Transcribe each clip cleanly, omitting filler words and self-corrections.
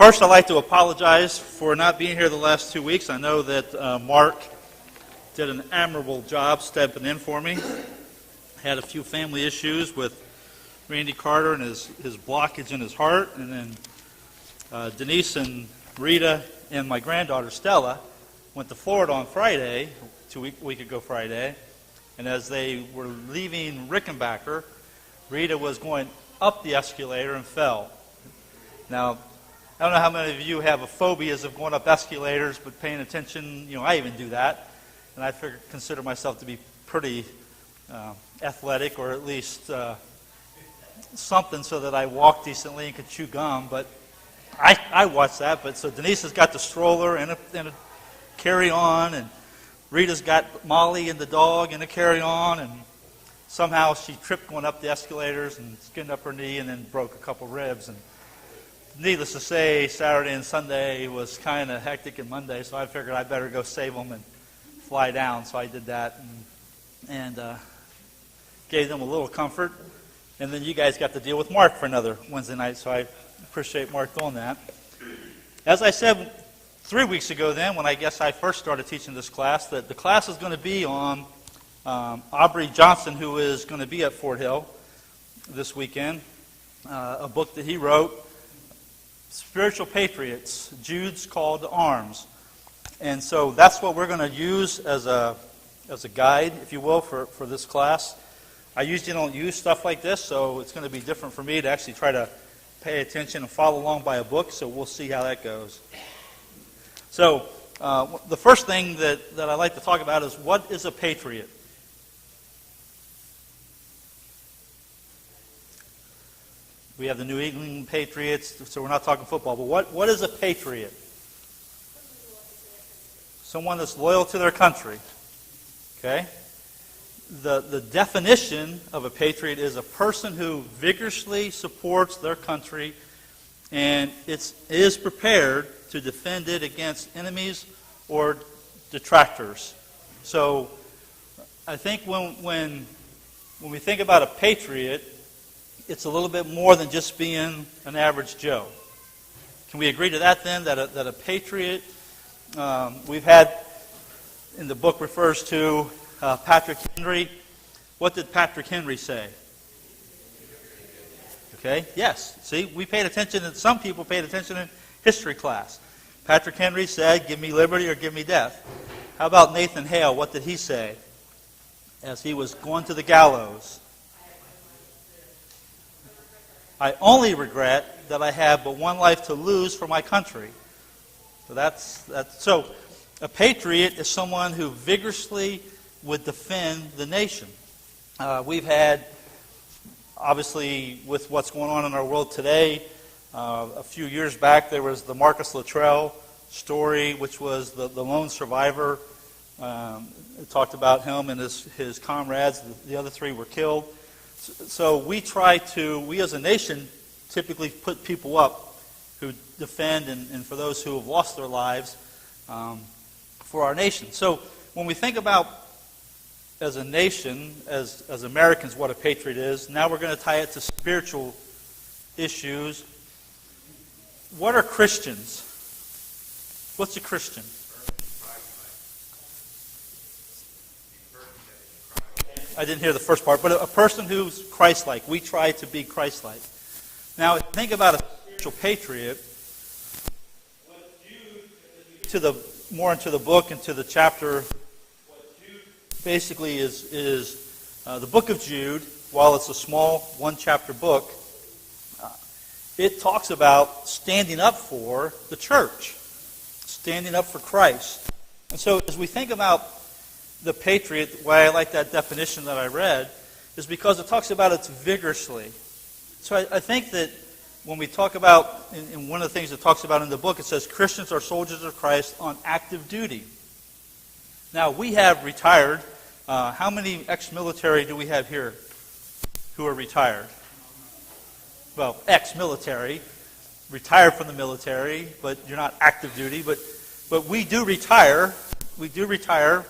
First, I'd like to apologize for not being here the last 2 weeks. I know that Mark did an admirable job stepping in for me. Had a few family issues with Randy Carter and his blockage in his heart. And then Denise and Rita and my granddaughter Stella went to Florida on Friday, week ago Friday. And as they were leaving Rickenbacker, Rita was going up the escalator and fell. Now, I don't know how many of you have phobias of going up escalators, but paying attention, I even do that. And I consider myself to be pretty athletic, or at least something so that I walk decently and can chew gum. But I watch that. But so Denise has got the stroller and a carry-on, and Rita's got Molly and the dog in a carry-on, and somehow she tripped going up the escalators and skinned up her knee and then broke a couple ribs. And needless to say, Saturday and Sunday was kind of hectic, and Monday, so I figured I better go save them and fly down. So I did that and gave them a little comfort. And then you guys got to deal with Mark for another Wednesday night, so I appreciate Mark doing that. As I said 3 weeks ago then, when I guess I first started teaching this class, that the class is going to be on Aubrey Johnson, who is going to be at Fort Hill this weekend, a book that he wrote, Spiritual Patriots, Jude's Call to Arms. And so that's what we're going to use as a guide, if you will, for this class. I usually don't use stuff like this, so it's going to be different for me to actually try to pay attention and follow along by a book, so we'll see how that goes. So the first thing that I'd like to talk about is, what is a patriot? We have the New England Patriots, so we're not talking football, but what is a patriot? Someone that's loyal to their country. Okay? The definition of a patriot is a person who vigorously supports their country and is prepared to defend it against enemies or detractors. So I think when we think about a patriot, it's a little bit more than just being an average Joe. Can we agree to that then, that a patriot, we've had, in the book refers to Patrick Henry. What did Patrick Henry say? Okay, yes. See, we paid attention, and some people paid attention in history class. Patrick Henry said, "Give me liberty or give me death." How about Nathan Hale? What did he say as he was going to the gallows? "I only regret that I have but one life to lose for my country." So a patriot is someone who vigorously would defend the nation. We've had, obviously, with what's going on in our world today, a few years back there was the Marcus Luttrell story, which was the lone survivor. It talked about him and his comrades. The other three were killed. So we as a nation, typically put people up who defend and for those who have lost their lives for our nation. So when we think about, as a nation, as Americans, what a patriot is, now we're going to tie it to spiritual issues. What are Christians? What's a Christian? I didn't hear the first part, but a person who's Christ-like. We try to be Christ-like. Now, think about a spiritual patriot. More into the book, into the chapter, what Jude basically is the book of Jude. While it's a small one-chapter book, it talks about standing up for the church, standing up for Christ. And so, as we think about the patriot, why I like that definition that I read, is because it talks about it vigorously. So I think that when we talk about, in one of the things it talks about in the book, it says Christians are soldiers of Christ on active duty. Now, we have retired. How many ex-military do we have here who are retired? Well, ex-military, retired from the military, but you're not active duty. But we do retire. We do retire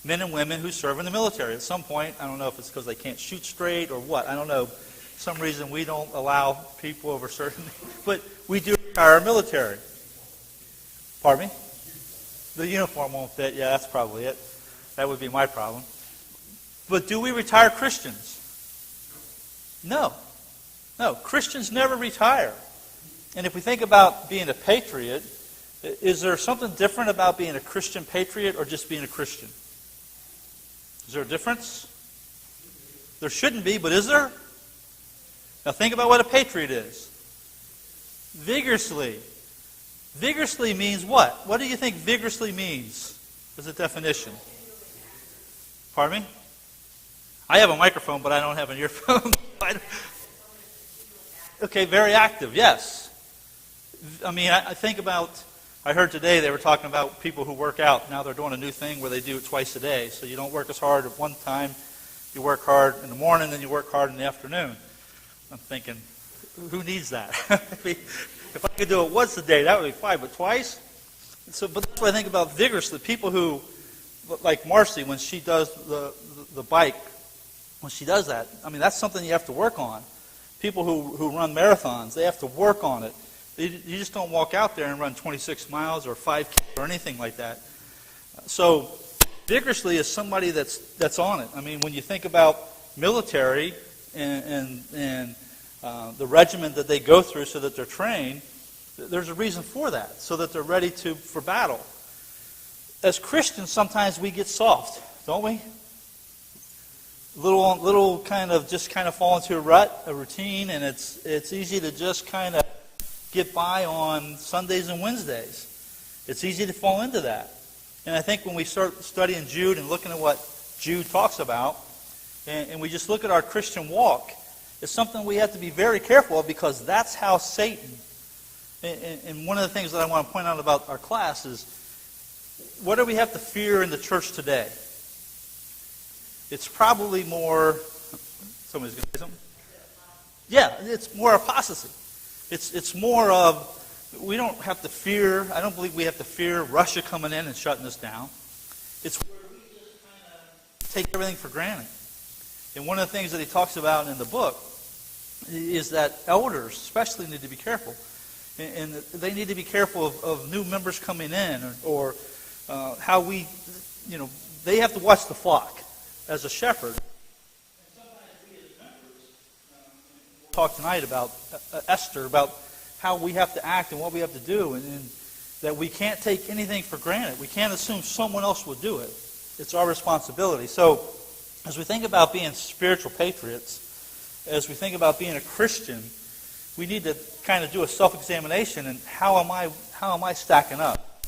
men and women who serve in the military. At some point, I don't know if it's because they can't shoot straight or what. I don't know. For some reason we don't allow people over certain, but we do retire our military? Pardon me? The uniform won't fit. Yeah, that's probably it. That would be my problem. But do we retire Christians? No. No, Christians never retire. And if we think about being a patriot, is there something different about being a Christian patriot or just being a Christian? Is there a difference? There shouldn't be, but is there? Now think about what a patriot is. Vigorously. Vigorously means what? What do you think vigorously means as a definition? Pardon me? I have a microphone, but I don't have an earphone. Okay, very active, yes. I mean, I think about, I heard today they were talking about people who work out. Now they're doing a new thing where they do it twice a day. So you don't work as hard at one time. You work hard in the morning, then you work hard in the afternoon. I'm thinking, who needs that? If I could do it once a day, that would be fine, but twice? But that's what I think about vigorously. People who, like Marcy, when she does the bike, when she does that, I mean, that's something you have to work on. People who run marathons, they have to work on it. You just don't walk out there and run 26 miles or 5K or anything like that. So vigorously is somebody that's on it. I mean, when you think about military and the regiment that they go through so that they're trained, there's a reason for that, so that they're ready for battle. As Christians, sometimes we get soft, don't we? Little kind of fall into a rut, a routine, and it's easy to just kind of get by on Sundays and Wednesdays. It's easy to fall into that. And I think when we start studying Jude and looking at what Jude talks about, and we just look at our Christian walk, it's something we have to be very careful of, because that's how Satan, and one of the things that I want to point out about our class is, what do we have to fear in the church today? It's probably more, somebody's going to say something? Yeah, it's more apostasy. It's more of, we don't have to fear, I don't believe we have to fear Russia coming in and shutting us down. It's where we just kind of take everything for granted. And one of the things that he talks about in the book is that elders especially need to be careful. And they need to be careful of new members coming in, or how we, they have to watch the flock as a shepherd. And sometimes we as members, we'll talk tonight about Esther, about how we have to act and what we have to do, and that we can't take anything for granted. We can't assume someone else will do it. It's our responsibility. So as we think about being spiritual patriots, as we think about being a Christian, we need to kind of do a self-examination, and how am I stacking up?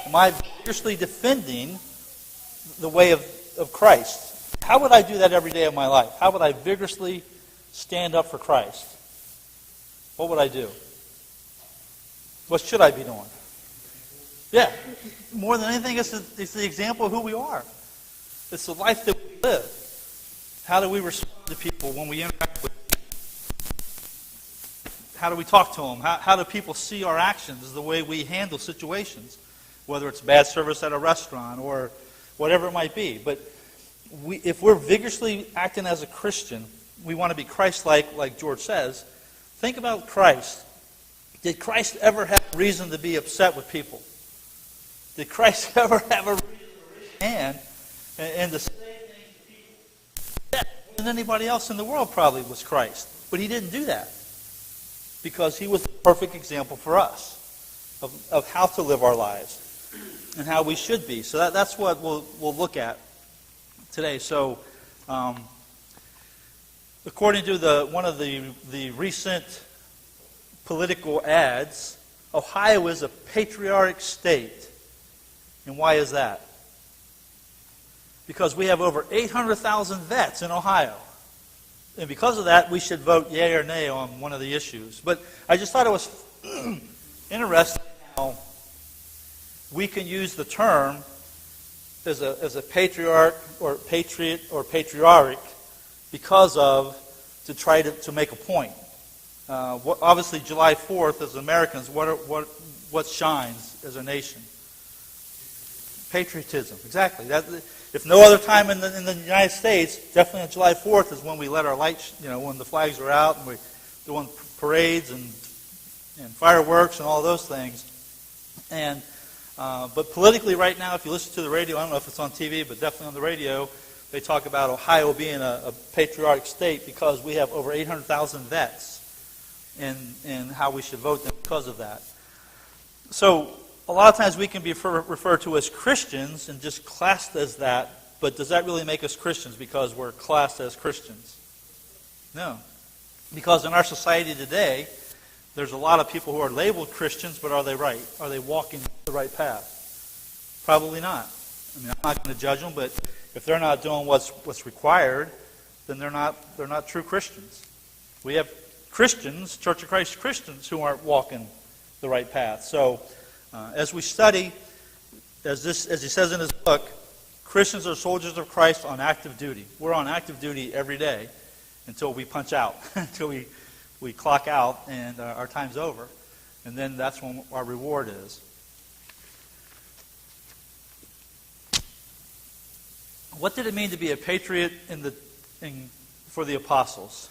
Am I vigorously defending the way of Christ? How would I do that every day of my life? How would I vigorously stand up for Christ? What would I do? What should I be doing? Yeah, more than anything, it's the example of who we are. It's the life that we live. How do we respond to people when we interact with them? How do we talk to them? How do people see our actions, the way we handle situations, whether it's bad service at a restaurant or whatever it might be? But if we're vigorously acting as a Christian, we want to be Christ-like, like George says. Think about Christ. Did Christ ever have a reason to be upset with people? Did Christ ever have a reason to raise his hand and to say things to people? Yeah, more than anybody else in the world probably was Christ. But he didn't do that, because he was the perfect example for us of how to live our lives and how we should be. So that's what we'll look at today. So according to one of the recent political ads, Ohio is a patriotic state. And why is that? Because we have over 800,000 vets in Ohio. And because of that, we should vote yea or nay on one of the issues. But I just thought it was interesting how we can use the term as a patriarch or patriot or patriarch to try to make a point. Obviously, July 4th, as Americans, what shines as a nation? Patriotism, exactly. If no other time in the United States, definitely on July 4th is when we let our lights, when the flags are out and we're doing parades and and fireworks and all those things. And but politically right now, if you listen to the radio, I don't know if it's on TV, but definitely on the radio, they talk about Ohio being a patriotic state because we have over 800,000 vets, and how we should vote them because of that. So a lot of times we can be referred to as Christians and just classed as that, but does that really make us Christians because we're classed as Christians? No. Because in our society today, there's a lot of people who are labeled Christians, but are they right? Are they walking the right path? Probably not. I mean, I'm not going to judge them, but if they're not doing what's required, then they're not true Christians. We have Christians, Church of Christ Christians, who aren't walking the right path. So, as we study, as he says in his book, Christians are soldiers of Christ on active duty. We're on active duty every day until we punch out, until we clock out and our time's over. And then that's when our reward is. What did it mean to be a patriot for the apostles?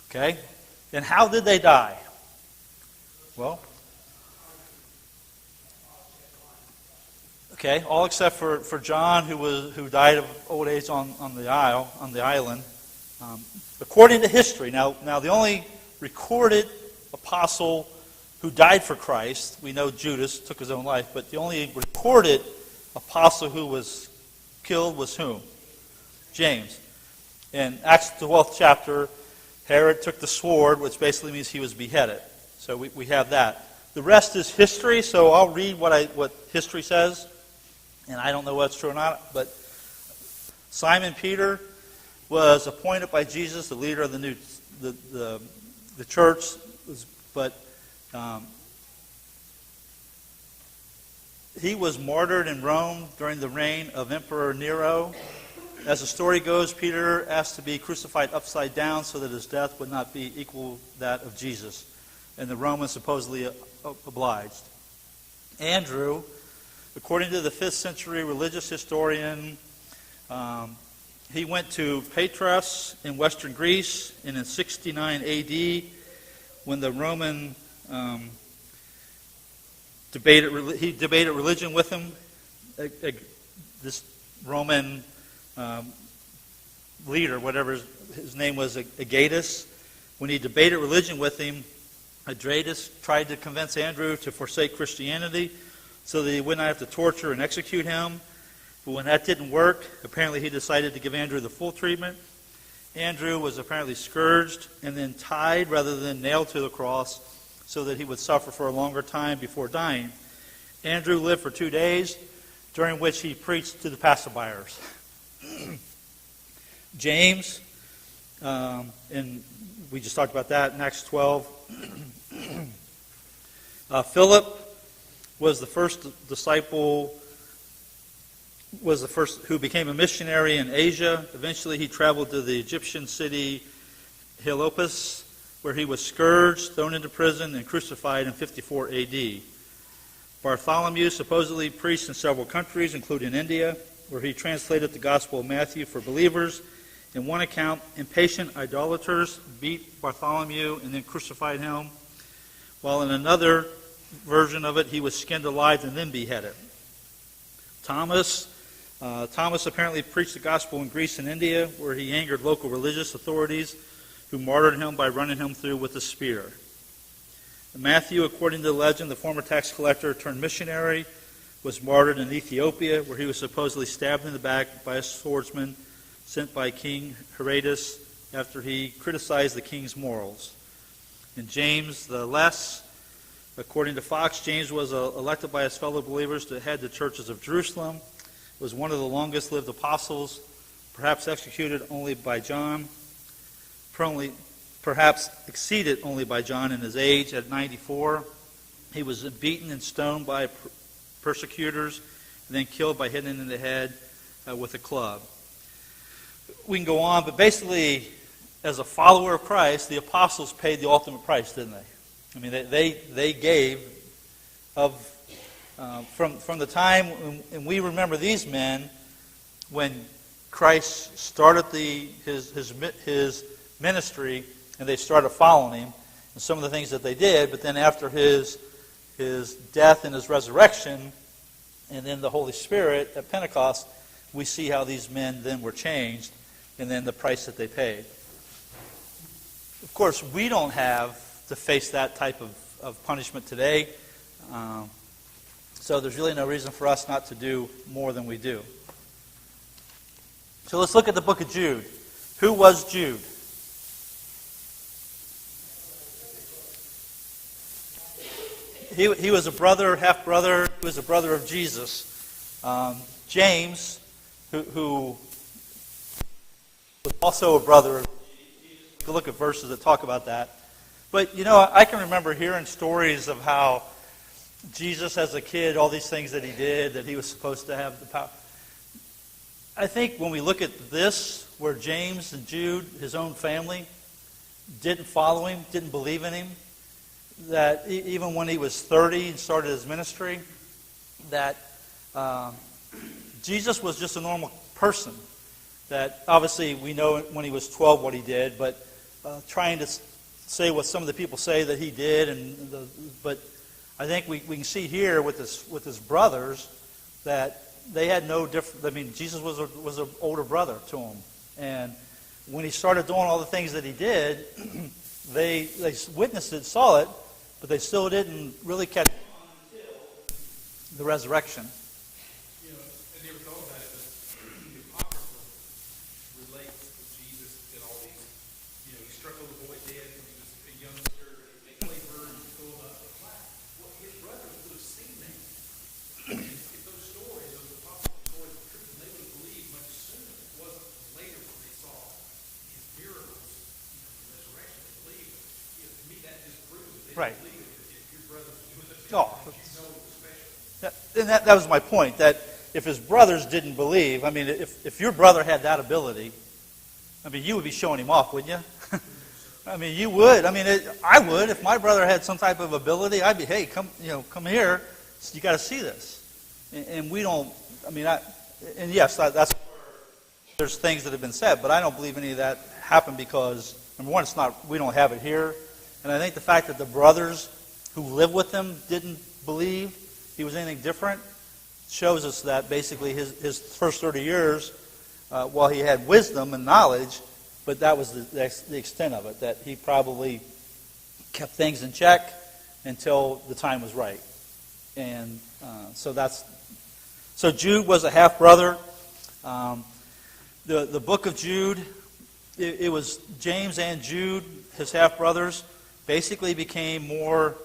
Okay, and how did they die? Well, okay, all except for John, who died of old age on the island. According to history, now the only recorded apostle who died for Christ, we know Judas took his own life, but the only recorded apostle who was killed was whom? James. In Acts 12th chapter, Herod took the sword, which basically means he was beheaded. So we have that. The rest is history, so I'll read what history says, and I don't know what's true or not, but Simon Peter was appointed by Jesus the leader of the church, but he was martyred in Rome during the reign of Emperor Nero. As the story goes, Peter asked to be crucified upside down so that his death would not be equal that of Jesus. And the Romans supposedly obliged. Andrew, according to the 5th century religious historian, he went to Patras in western Greece, and in 69 AD, when the Roman debated religion with him, this Roman leader, whatever his name was, Agatus, when he debated religion with him, Adrastus tried to convince Andrew to forsake Christianity so that he would not have to torture and execute him. But when that didn't work, apparently he decided to give Andrew the full treatment. Andrew was apparently scourged and then tied rather than nailed to the cross so that he would suffer for a longer time before dying. Andrew lived for 2 days, during which he preached to the passerbyers. James, and we just talked about that in Acts 12. Philip was the first disciple, was the first who became a missionary in Asia. Eventually he traveled to the Egyptian city Heliopolis, where he was scourged, thrown into prison, and crucified in 54 AD. Bartholomew supposedly preached in several countries, including India, where he translated the Gospel of Matthew for believers. In one account, impatient idolaters beat Bartholomew and then crucified him, while in another version of it, he was skinned alive and then beheaded. Thomas apparently preached the gospel in Greece and India, where he angered local religious authorities who martyred him by running him through with a spear. Matthew, according to the legend, the former tax collector turned missionary, was martyred in Ethiopia, where he was supposedly stabbed in the back by a swordsman sent by King Herodes after he criticized the king's morals. And James, the less, according to Fox, James was elected by his fellow believers to head the churches of Jerusalem, was one of the longest-lived apostles, perhaps executed only by John, perhaps exceeded only by John in his age at 94. He was beaten and stoned by persecutors, and then killed by hitting him in the head with a club. We can go on, but basically, as a follower of Christ, the apostles paid the ultimate price, didn't they? I mean, they gave from the time, and we remember these men when Christ started his ministry, and they started following him, and some of the things that they did. But then after his death and his resurrection, and then the Holy Spirit at Pentecost, we see how these men then were changed, and then the price that they paid. Of course, we don't have to face that type of punishment today. So there's really no reason for us not to do more than we do. So let's look at the book of Jude. Who was Jude? He was a brother, half-brother. He was a brother of Jesus. James, who was also a brother of Jesus. You can look at verses that talk about that. But, I can remember hearing stories of how Jesus as a kid, all these things that he did, that he was supposed to have the power. I think when we look at this, where James and Jude, his own family, didn't follow him, didn't believe in him, that even when he was 30 and started his ministry, that Jesus was just a normal person. That obviously we know when he was 12 what he did, but trying to say what some of the people say that he did, but I think we can see here with his brothers that they had no different. I mean, Jesus was an older brother to him, and when he started doing all the things that he did, they witnessed it, saw it, but they still didn't really catch on until the resurrection. I never thought about it, but the Apocrypha relates to Jesus and all these. He struck a little boy dead when he was a youngster. They played birds and pulled up. Well, his brothers would have seen that. If those stories, those apocryphal stories were true, they would have believed much sooner. It wasn't later when they saw his miracles, the resurrection. They believed. To me, that just proves they Right. believe it. If your brothers do it, Oh. it was special. And that was my point, that if his brothers didn't believe, I mean, if your brother had that ability, I mean, you would be showing him off, wouldn't you? I mean, you would. I mean, I would. If my brother had some type of ability, I'd be, hey, come here. You got to see this. And we don't, I mean, and yes, that's, there's things that have been said, but I don't believe any of that happened because, number one, we don't have it here. And I think the fact that the brothers who lived with him didn't believe he was anything different shows us that basically his first 30 years, while he had wisdom and knowledge, but that was the extent of it, that he probably kept things in check until the time was right. And so Jude was a half-brother. The book of Jude, it was James and Jude, his half-brothers, basically became more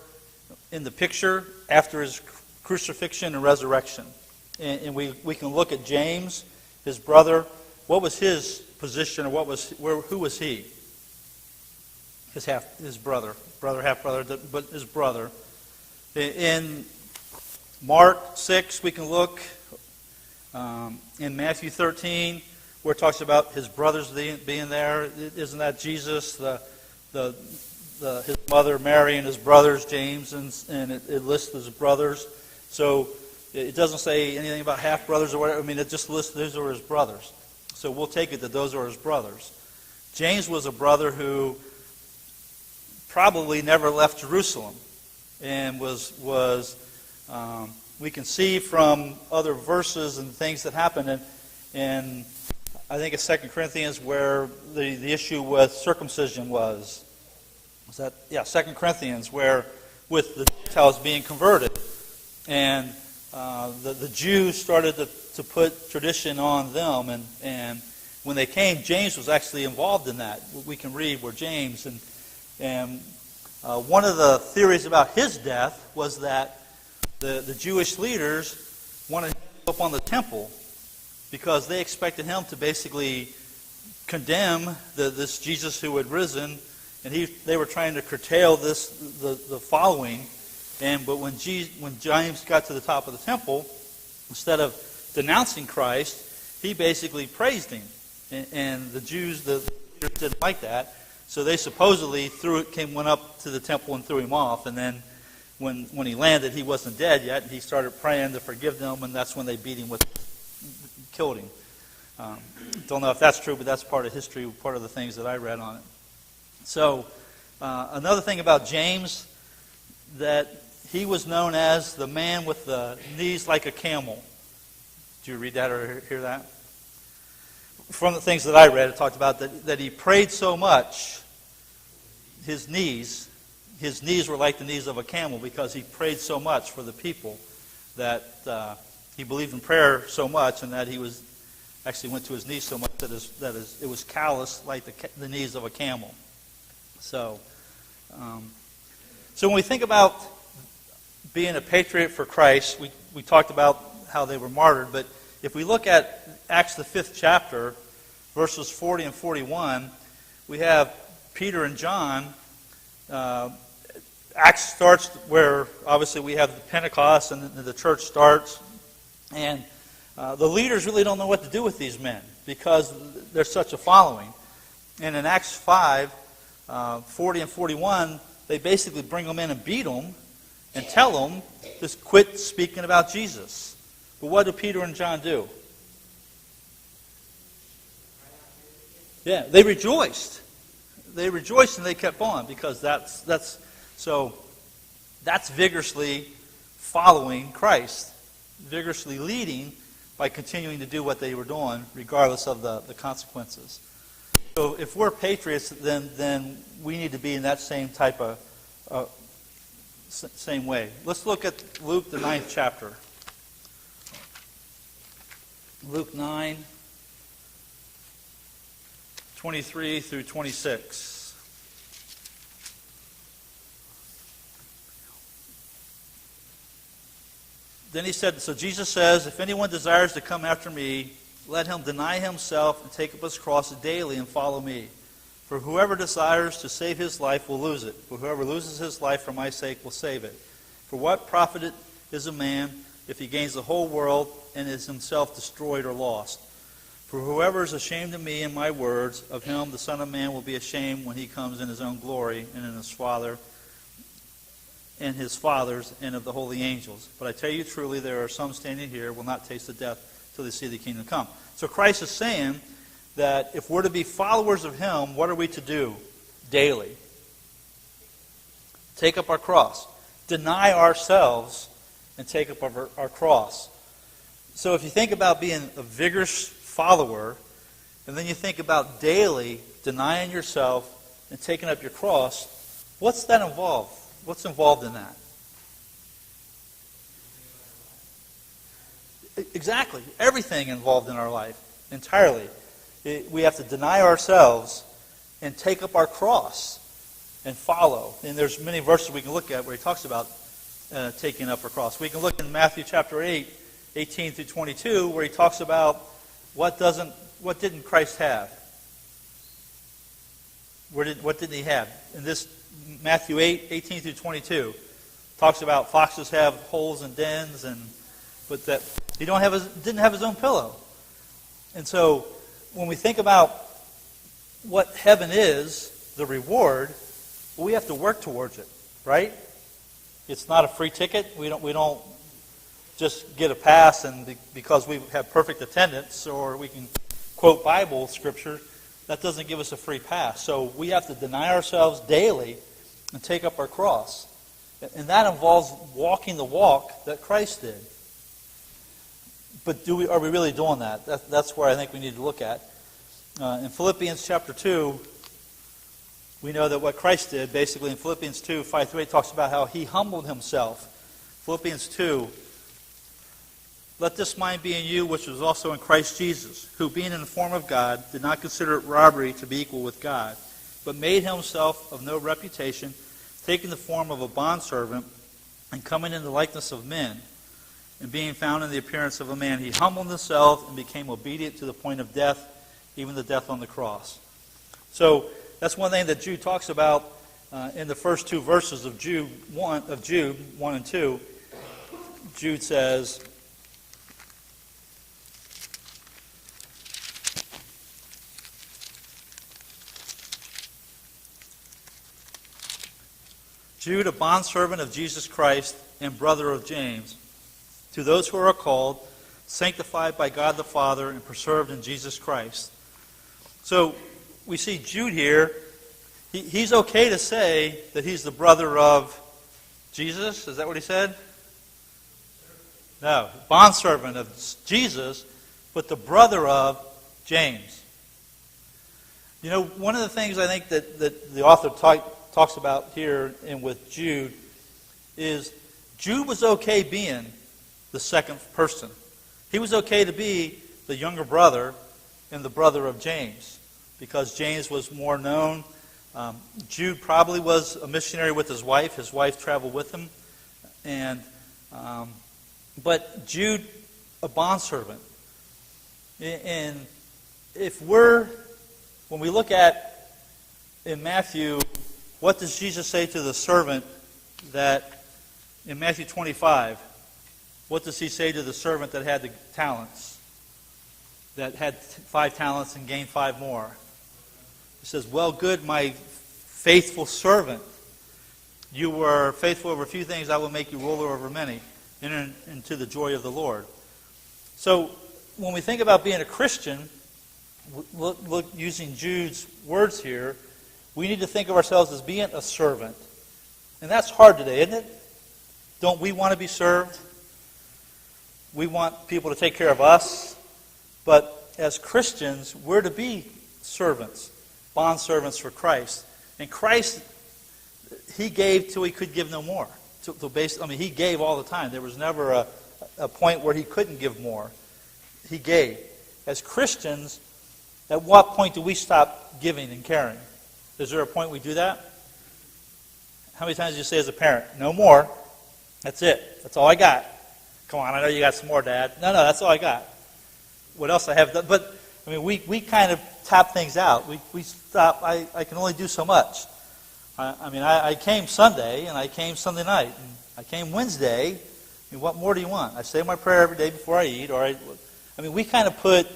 in the picture after his crucifixion and resurrection. And we can look at James, his brother. What was his position, or who was he? His brother, half-brother, but his brother. In Mark 6, we can look. In Matthew 13, where it talks about his brothers being there. Isn't that Jesus, his mother Mary and his brothers James, and it lists his brothers. So it doesn't say anything about half-brothers or whatever. I mean, it just lists those are his brothers. So we'll take it that those are his brothers. James was a brother who probably never left Jerusalem, and we can see from other verses and things that happened, and I think it's 2 Corinthians where the issue with circumcision was. Was that? Yeah, 2 Corinthians, where with the Gentiles being converted, and the Jews started to put tradition on them, and when they came, James was actually involved in that. We can read where James, and one of the theories about his death was that the Jewish leaders wanted him to go up on the temple because they expected him to basically condemn this Jesus who had risen, and they were trying to curtail the following. But when James got to the top of the temple, instead of denouncing Christ, he basically praised him, and the Jews, the leaders, didn't like that, so they supposedly went up to the temple and threw him off, and then when he landed, he wasn't dead yet, and he started praying to forgive them, and that's when they killed him. Don't know if that's true, but that's part of history, part of the things that I read on it. So, another thing about James, that he was known as the man with the knees like a camel. Did you read that or hear that? From the things that I read, it talked about that he prayed so much, his knees were like the knees of a camel because he prayed so much for the people that he believed in prayer so much, and that he was actually went to his knees so much that it was calloused like the knees of a camel. So when we think about being a patriot for Christ, we talked about how they were martyred, but if we look at Acts the 5th chapter, verses 40 and 41, we have Peter and John. Acts starts where obviously we have the Pentecost and the church starts, and the leaders really don't know what to do with these men because there's such a following. And in Acts 5, 40 and 41, they basically bring them in and beat them and tell them to quit speaking about Jesus. But what do Peter and John do? Yeah, they rejoiced. They rejoiced and they kept on because that's vigorously following Christ, vigorously leading by continuing to do what they were doing regardless of the consequences. So if we're patriots, then we need to be in that same type of same way. Let's look at Luke the 9th chapter. Luke 9, 23 through 26. Then he said, so Jesus says, if anyone desires to come after me, let him deny himself and take up his cross daily and follow me. For whoever desires to save his life will lose it, but whoever loses his life for my sake will save it. For what profit is a man if he gains the whole world and is himself destroyed or lost? For whoever is ashamed of me and my words, of him the Son of Man will be ashamed when he comes in his own glory and in his Father and his Father's and of the holy angels. But I tell you truly, there are some standing here who will not taste the death till they see the kingdom come. So Christ is saying that if we're to be followers of him, what are we to do daily? Take up our cross. Deny ourselves and take up our cross. So if you think about being a vigorous follower, and then you think about daily denying yourself and taking up your cross, what's that involved? What's involved in that? Exactly. Everything involved in our life, entirely. We have to deny ourselves and take up our cross and follow. And there's many verses we can look at where he talks about taking up our cross. We can look in Matthew chapter 8, 18 through 22, where he talks about what didn't Christ have? What didn't he have? In this Matthew 8, 18 through 22, talks about foxes have holes and dens, but that he didn't have his own pillow. And so when we think about what heaven is, the reward, well, we have to work towards it, right? It's not a free ticket. We don't just get a pass and because we have perfect attendance or we can quote Bible scripture, that doesn't give us a free pass. So we have to deny ourselves daily and take up our cross. And that involves walking the walk that Christ did. But are we really doing that? That's where I think we need to look at. In Philippians chapter 2, we know that what Christ did, basically in Philippians 2, 5 through 8, talks about how he humbled himself. Philippians 2, let this mind be in you, which was also in Christ Jesus, who being in the form of God, did not consider it robbery to be equal with God, but made himself of no reputation, taking the form of a bondservant, and coming in the likeness of men, and being found in the appearance of a man, he humbled himself and became obedient to the point of death, even the death on the cross. So that's one thing that Jude talks about in the first two verses of Jude 1 and 2. Jude says, Jude, a bondservant of Jesus Christ and brother of James, to those who are called, sanctified by God the Father and preserved in Jesus Christ. So we see Jude here. He's okay to say that he's the brother of Jesus. Is that what he said? No, bondservant of Jesus, but the brother of James. You know, one of the things I think that the author talks about here and with Jude is Jude was okay being the second person. He was okay to be the younger brother and the brother of James because James was more known. Jude probably was a missionary with his wife. His wife traveled with him. But Jude, a bondservant. And when we look at in Matthew, what does Jesus say to the servant that in Matthew 25, what does he say to the servant that had the talents, that had 5 talents and gained 5 more? He says, well, good, my faithful servant. You were faithful over a few things, I will make you ruler over many. Enter into the joy of the Lord. So when we think about being a Christian, look using Jude's words here, we need to think of ourselves as being a servant. And that's hard today, isn't it? Don't we want to be served? We want people to take care of us. But as Christians, we're to be servants, bondservants for Christ. And Christ, he gave till he could give no more. He gave all the time. There was never a point where he couldn't give more. He gave. As Christians, at what point do we stop giving and caring? Is there a point we do that? How many times do you say as a parent, no more, that's it, that's all I got. Come on, I know you got some more, Dad. No, that's all I got. What else I have done? But, we kind of tap things out. We stop, I can only do so much. I came Sunday, and I came Sunday night, and I came Wednesday. What more do you want? I say my prayer every day before I eat. We kind of put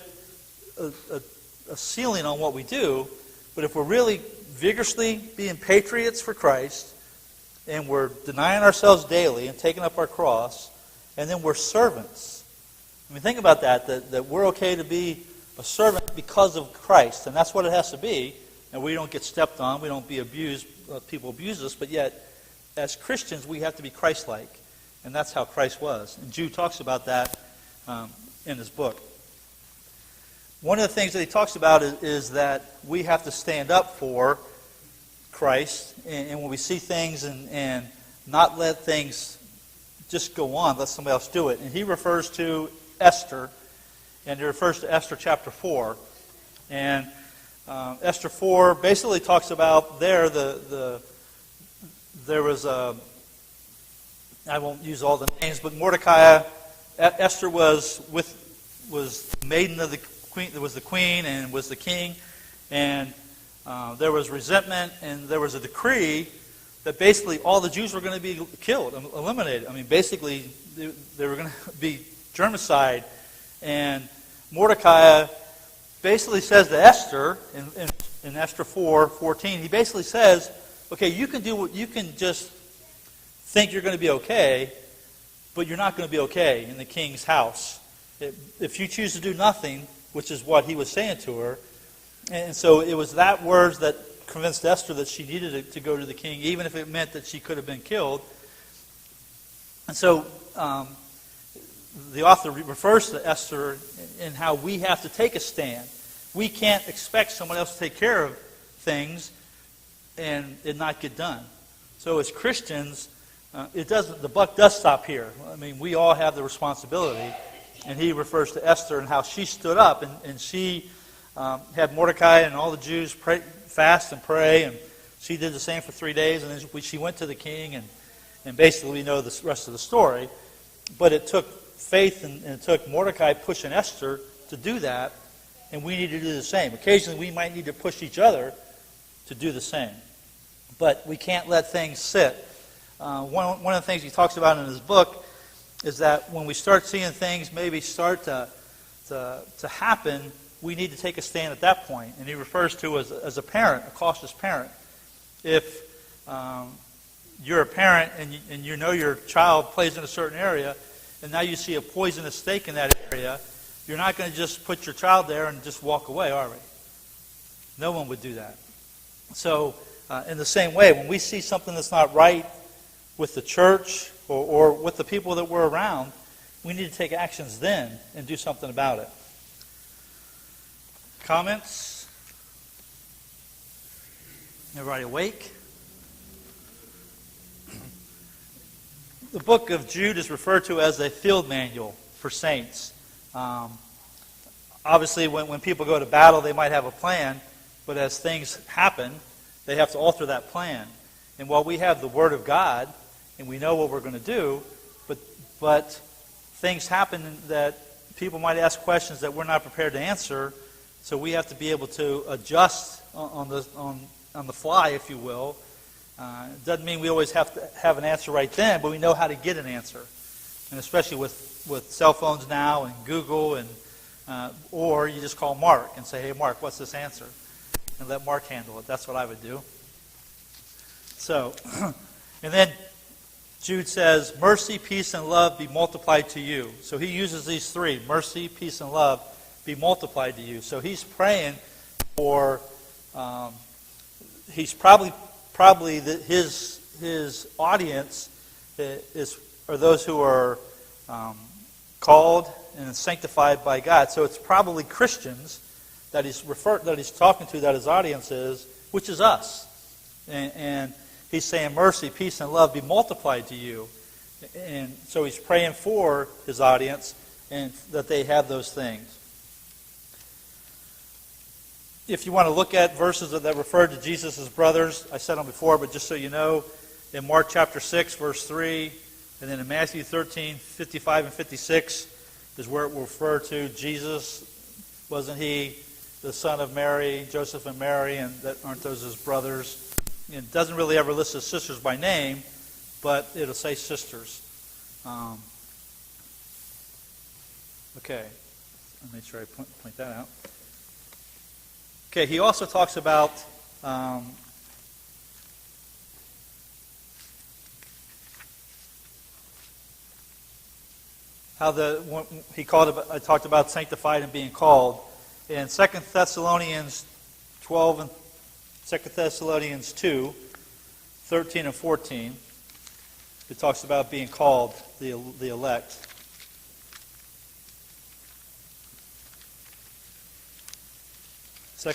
a ceiling on what we do, but if we're really vigorously being patriots for Christ, and we're denying ourselves daily and taking up our cross, and then we're servants. Think about that we're okay to be a servant because of Christ, and that's what it has to be, and we don't get stepped on, we don't be abused, people abuse us, but yet, as Christians, we have to be Christ-like, and that's how Christ was. And Jude talks about that in his book. One of the things that he talks about is that we have to stand up for Christ, and when we see things and not let things just go on, let somebody else do it. And he refers to Esther, and he refers to Esther chapter 4. And Esther 4 basically talks about there was a, I won't use all the names, but Mordecai, Esther was maiden of the queen, there was the queen and was the king, and there was resentment, and there was a decree that basically all the Jews were going to be killed, eliminated. Basically they were going to be germicide, and Mordecai basically says to Esther in Esther 4:14, he basically says, okay, you can just think you're going to be okay, but you're not going to be okay in the king's house. If you choose to do nothing, which is what he was saying to her, and so it was that words that convinced Esther that she needed to go to the king, even if it meant that she could have been killed. And so the author refers to Esther in how we have to take a stand. We can't expect someone else to take care of things and it not get done. So as Christians, the buck does stop here. We all have the responsibility. And he refers to Esther and how she stood up and she had Mordecai and all the Jews fast and pray, and she did the same for 3 days, and then she went to the king, and basically we know the rest of the story. But it took faith and it took Mordecai pushing Esther to do that, and we need to do the same. Occasionally we might need to push each other to do the same. But we can't let things sit. One of the things he talks about in his book is that when we start seeing things maybe start to happen, we need to take a stand at that point. And he refers to as a parent, a cautious parent. If you're a parent and you know your child plays in a certain area, and now you see a poisonous snake in that area, you're not going to just put your child there and just walk away, are we? No one would do that. So, in the same way, when we see something that's not right with the church or with the people that we're around, we need to take actions then and do something about it. Comments? Everybody awake? The book of Jude is referred to as a field manual for saints. Obviously, when people go to battle, they might have a plan, but as things happen, they have to alter that plan. And while we have the Word of God, and we know what we're going to do, but things happen that people might ask questions that we're not prepared to answer, so we have to be able to adjust on the fly, if you will. It doesn't mean we always have to have an answer right then, but we know how to get an answer. And especially with cell phones now and Google, and or you just call Mark and say, hey, Mark, what's this answer? And let Mark handle it. That's what I would do. So, and then Jude says, mercy, peace, and love be multiplied to you. So he uses these three, mercy, peace, and love be multiplied to you. So he's praying for, he's probably his audience are those who are called and sanctified by God. So it's probably Christians that he's talking to, that his audience is, which is us. And he's saying mercy, peace, and love be multiplied to you. And so he's praying for his audience and that they have those things. If you want to look at verses that refer to Jesus' brothers, I said them before, but just so you know, in Mark chapter 6, verse 3, and then in Matthew 13, 55 and 56 is where it will refer to Jesus. Wasn't he the son of Mary, Joseph and Mary, and aren't those his brothers? It doesn't really ever list his sisters by name, but it'll say sisters. Okay, I'll make sure I point that out. Okay, he also talks about how I talked about sanctified and being called. In 2 Thessalonians 12 and 2 Thessalonians 2, 13 and 14, it talks about being called the elect. 2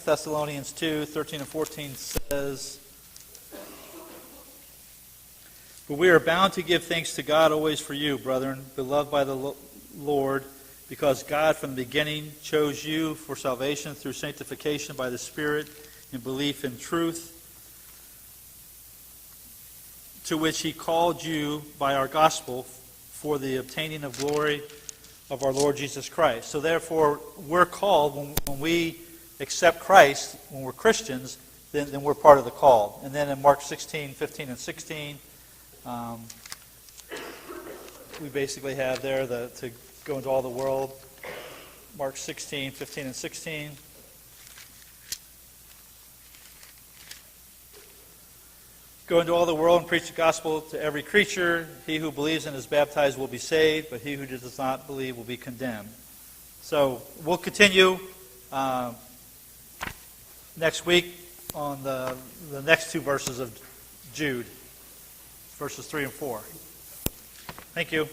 Thessalonians 2, 13 and 14 says, but we are bound to give thanks to God always for you, brethren, beloved by the Lord, because God from the beginning chose you for salvation through sanctification by the Spirit and belief in truth, to which he called you by our gospel for the obtaining of glory of our Lord Jesus Christ. So therefore, we're called, when we accept Christ, when we're Christians, then we're part of the call. And then in Mark 16, 15, and 16, we basically have there to go into all the world. Mark 16, 15, and 16. Go into all the world and preach the gospel to every creature. He who believes and is baptized will be saved, but he who does not believe will be condemned. So we'll continue next week on the next two verses of Jude, verses 3 and 4. Thank you.